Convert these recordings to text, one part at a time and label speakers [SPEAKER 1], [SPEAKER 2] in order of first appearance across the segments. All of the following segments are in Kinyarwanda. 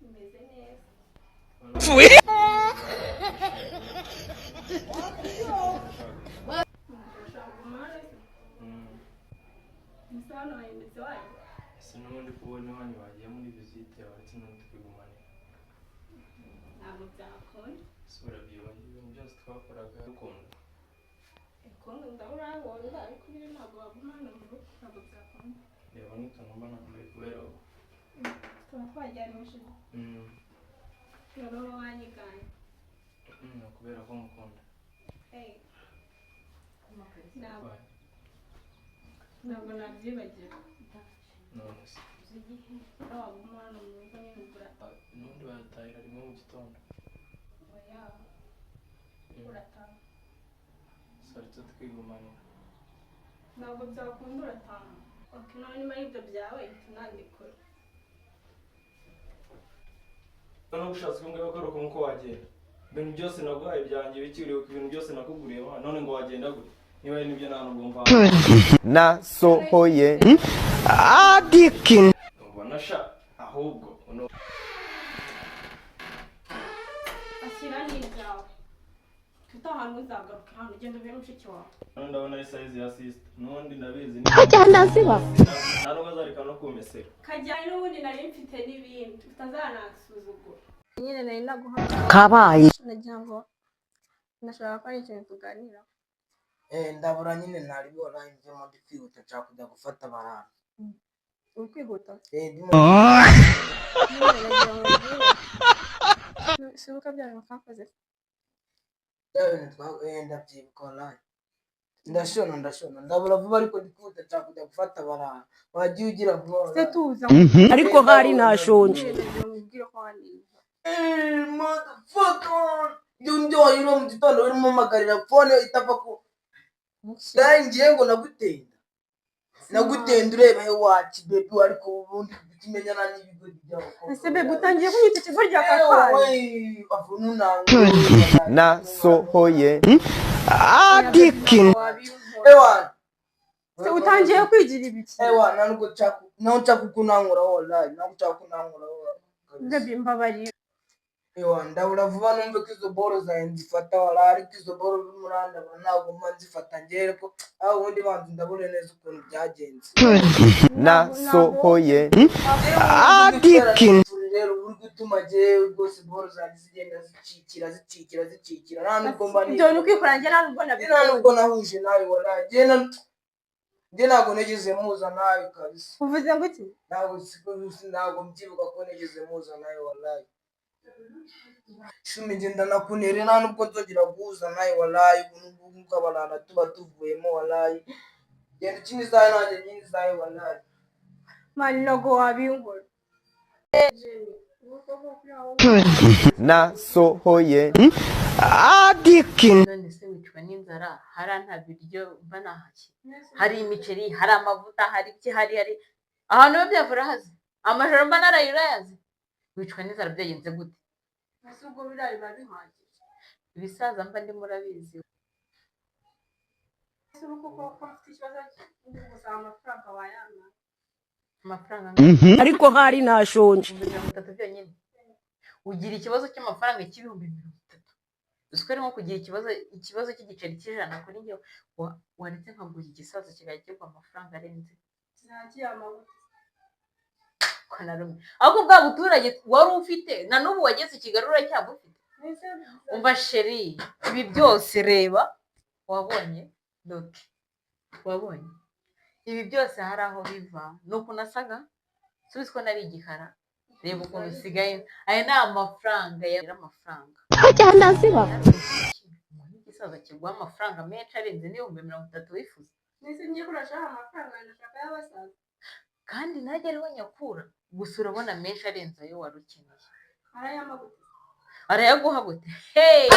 [SPEAKER 1] Imeze neza.
[SPEAKER 2] Pfuye.
[SPEAKER 1] Urashaka umare? Musano wahindutse wayo?
[SPEAKER 2] Ese n'ubundi kubona hano bagiye muri visite abaretse n'ubundi twigumane.
[SPEAKER 1] Ntabwo byakunda.
[SPEAKER 2] Ese urabyibagiwe ibintu byose twakoraga dukunda.
[SPEAKER 1] Kongo ndaburankunda ariko niba ntabwo waguma hano mu rugo ntabwo byakunda.
[SPEAKER 2] Reba n'utuntu nambaye kubera ubu.
[SPEAKER 1] Tuba twajyanishije. Noneho wanyiganye.
[SPEAKER 2] Kubera ko mukunda.
[SPEAKER 1] Ntabwo nabyibagira.
[SPEAKER 2] None se
[SPEAKER 1] waguma hano mu rugo nyine ugura.
[SPEAKER 2] n'ubundi bayatahira rimwe mu gitondo.
[SPEAKER 1] Oya. Urataha.
[SPEAKER 2] Saretse twigumanira.
[SPEAKER 1] Ntabwo byakunda urataha. Nawe nyuma y'ibyo byawe tunandikora.
[SPEAKER 2] Noneho ushatse ko mbwira ko ari uko wagenda. Ibintu byose naguhaye byanjye bikiriwe ku bintu byose nakuguriye none ngo wagenda gute? Niba ari nibyo nta nubwo mva.
[SPEAKER 3] Nasohoye adikin.
[SPEAKER 2] Ubona sha ahubwo uno
[SPEAKER 1] Ashyira n'ibyawe. Tutahantu uzagaruka hano ugenda ubere mushiki wawe.
[SPEAKER 2] ndabona ari size ya sister. Nundi ndabizi ni.
[SPEAKER 3] Kajyana ziba.
[SPEAKER 2] Ntabwo azarika no kumesera.
[SPEAKER 1] Kajyana n'ubundi nari mfite n'ibindi. Utazanasuzugura. Nyine nari naguha.
[SPEAKER 3] Kabaye.
[SPEAKER 1] Nagira ngo nashaka ko ari ikintu tuganira.
[SPEAKER 4] Ndabura nyine naribona imvye mu kwihuta cyangwa kujya gufata barara.
[SPEAKER 1] Uri kwihuta?
[SPEAKER 4] Ndimo.
[SPEAKER 1] Sibuka byari makakoze.
[SPEAKER 4] Ndabyibuka online. Ndashona ndabura vuba ariko ndikwihuta cyangwa kujya gufata barara. Wagiye ugira vuba.
[SPEAKER 1] Se tuza.
[SPEAKER 3] Ariko hari ntashonje.
[SPEAKER 4] Motherfucker. Ndio yiro mu gitondo urimo magarira phone itava ko. Ngiye ngo nagutenda ureba he wacu baby ariko ubundi kimenyana n'ibigo byawe.
[SPEAKER 1] Ese baby utangiye kunyita ikigo rya kakari.
[SPEAKER 3] Nasohoye adikin.
[SPEAKER 4] Ewa.
[SPEAKER 1] Se utangiye kwigira ibiki?
[SPEAKER 4] Ewa nanuko nchaku kunankura wallahi nakuchaku kunankura.
[SPEAKER 1] Baby mbabari.
[SPEAKER 4] Ewa ndabura vuba numve ko izo boro zifata wallahi izo boro bimuranda ntabwo manzifata ngere ko aho ubundi bantu ndabure neza ukuntu byagenze.
[SPEAKER 3] Nasohoye adikin.
[SPEAKER 4] Rero uri gutuma je rwose boro zigenda zicikira nta nubwo mba ni.
[SPEAKER 1] Ibyo nukwikora nge ntabwo
[SPEAKER 4] nta nubwo nahuje nawe wallahi je ntabwo negeze muza nawe kabisa.
[SPEAKER 1] Uvuze ngo iki?
[SPEAKER 4] Ntabwo mbyibuka ko negeze muza nawe wallahi. Shumi ngenda nakunere nta nubwo nzongera guhuza nawe wallahi ubungubu abarana tuba tuvuyemo wallahi. Genda ikindi zawe nanjye nyine zawe wallahi.
[SPEAKER 1] Mani nago wabinkora.
[SPEAKER 3] Nasohoye adikin.
[SPEAKER 5] None se wicwa n'inzara hari nta biryo mba nahaki. Hari imiceri, hari amavuta, hari iki hari ahantu ho byavura hazi. Amajoro mba narayirayazi. Wicwa n'inzara byagenze gute?
[SPEAKER 1] Ese ubwo birayi babihagije.
[SPEAKER 5] Ibisaza mba ndi murabizi.
[SPEAKER 1] Ese uko ufite ikibazo cy'ubuzima amafaranga wayana.
[SPEAKER 5] Amafaranga
[SPEAKER 3] Ariko hari ntashonje.
[SPEAKER 5] 30 byonyine. Ugira ikibazo cy'amafaranga cy'ibihumbi 30. Uziko ari nko kugira ikibazo cy'igiceri cy'ijana kuri njye waretse nkagura igisaza kigakirwa amafaranga arenze.
[SPEAKER 1] Zagiye amabuye.
[SPEAKER 5] Ahubwo bwa buturage wari ufite na n'ubu wageze ikigarura cyabufite. Umva sheri ibi byose reba wabonye doki wabonye ibi byose hari aho biva nuko nasaga subizwa nari igikara reba ukuntu usigaye aya ni amafaranga y'amafaranga
[SPEAKER 3] Kajyana ziba.
[SPEAKER 5] igisaza kigwa amafaranga menshi arenze n'ibihumbi 30 wifuza.
[SPEAKER 1] Nese ngiye kurashaka amafaranga ndashaka y'abasaza.
[SPEAKER 5] Kandi najye ariho nyakura gusa urabona menshi arenze ayo wari ukeneye. Arayaguha gute? Hey!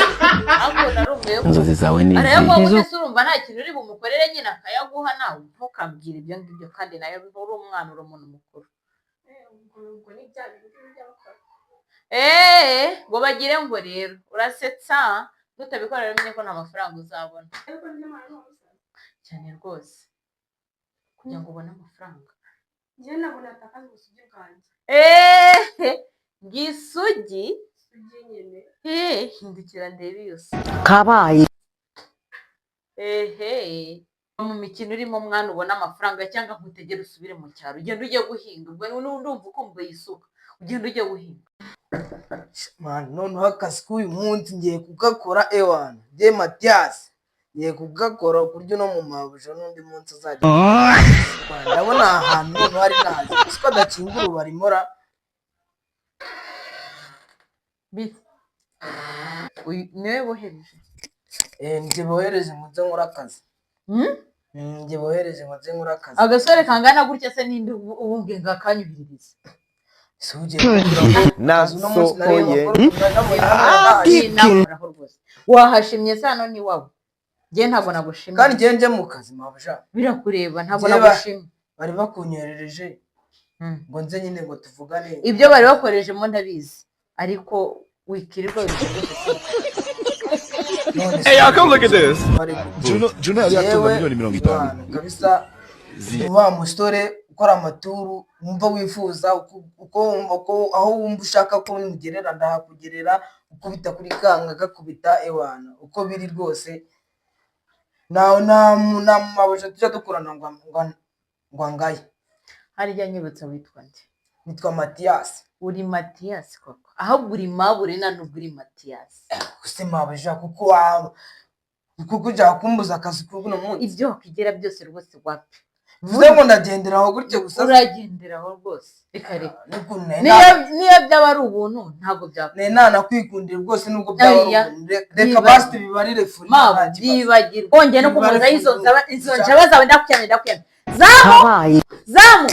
[SPEAKER 5] Ako narumwe.
[SPEAKER 3] Inzozi zawe ni
[SPEAKER 5] Arayaguha gute se urumva nta kintu uri bumukorere nyine akayaguha nawe ntukambwira ibyo ngibyo kandi nayo uri umwana uri umuntu mukuru.
[SPEAKER 1] Ubwo ni bya bintu by'abakora.
[SPEAKER 5] Ngo bagire ngo rero urasetsa nutabikorera menye ko nta mafaranga uzabona.
[SPEAKER 1] Ariko ndi mwana n'umusaza.
[SPEAKER 5] Cyane rwose. Kugira ngo ubone amafaranga.
[SPEAKER 1] Njye nabona atakaza ubusugire bwanjye.
[SPEAKER 5] Gisugi
[SPEAKER 1] nyine
[SPEAKER 5] hindukira ndebe iyo
[SPEAKER 3] kabaye
[SPEAKER 5] mu mikino urimo mwana ubona amafaranga cyangwa nkutegera usubire mu cyaro ugenda ujye guhinga ubwo ndumva ukumbuye isuka ugenda ujye guhinga
[SPEAKER 4] man noneho akazi k'uyu munsi ngiye kugakora ewana je Mathias ngiye kugakora ku buryo no mu mabuja n'undi munsi azajya ndabona ahantu noneho hari nazi siko adakingura barimora
[SPEAKER 5] niwe bohereje
[SPEAKER 4] njye bohereje ngo nze nkore akazi njye bohereje ngo nze nkore akazi
[SPEAKER 5] agasore kangana gutya se ninde ubunge ngakanyubiririza
[SPEAKER 3] nasohoye
[SPEAKER 5] wahashimye sano ni wawe njye ntabwo nagushimye
[SPEAKER 4] kandi njye nje mu kazi mabuja
[SPEAKER 5] birakureba ntabwo nagushimye
[SPEAKER 4] bari bakunyoherereje ngo nze nyine ngo tuvugane
[SPEAKER 5] ibyo bari bakorejemo ndabizi ariko wikirirwa
[SPEAKER 6] Hey, y'all, come look at this.
[SPEAKER 3] Juno yari yatunga miliyoni 50
[SPEAKER 4] kabisa wa musore ukora amaturu wumva wifuza uko aho wumva ushaka ko mugerera ndahakugerera ukubita kuri kanga gakubita ewana uko biri rwose na mabuja tujya dukorana ngo ngaye
[SPEAKER 5] harya nyibutsa witwa nde
[SPEAKER 4] nitwa Mathias
[SPEAKER 5] uri Mathias koko ahubwo uri mabure nubwo uri Mathias
[SPEAKER 4] use mabuja kuko ujya kumbuza akazi kuno munsi
[SPEAKER 5] ibyo wakigera byose rwose wapi
[SPEAKER 4] vuze ngo ndagenderaho gutyo gusa
[SPEAKER 5] uragenderaho rwose reka niyo byaba ari ubuntu ntabwo byakora
[SPEAKER 4] nana kwikundira rwose nubwo byaba reka basi bibarire furi
[SPEAKER 5] byibagirwa wongeye no kumuza izo njaba zawe ndakwiyamye zamu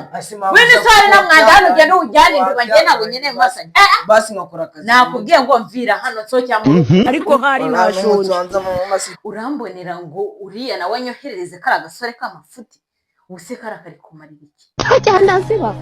[SPEAKER 5] wene sare na mwanda hano ugenda ujyana induba njye ntabwo nkeneye masanya
[SPEAKER 4] basi nkakora akazi
[SPEAKER 5] nakubwiye ngo mvira hano so cyangwa
[SPEAKER 3] ariko hari nashonje
[SPEAKER 5] urambonera ngo uriya nawe nyoherereze kari agasore k'amafuti ubuse kari kumara iki
[SPEAKER 3] cyane ziba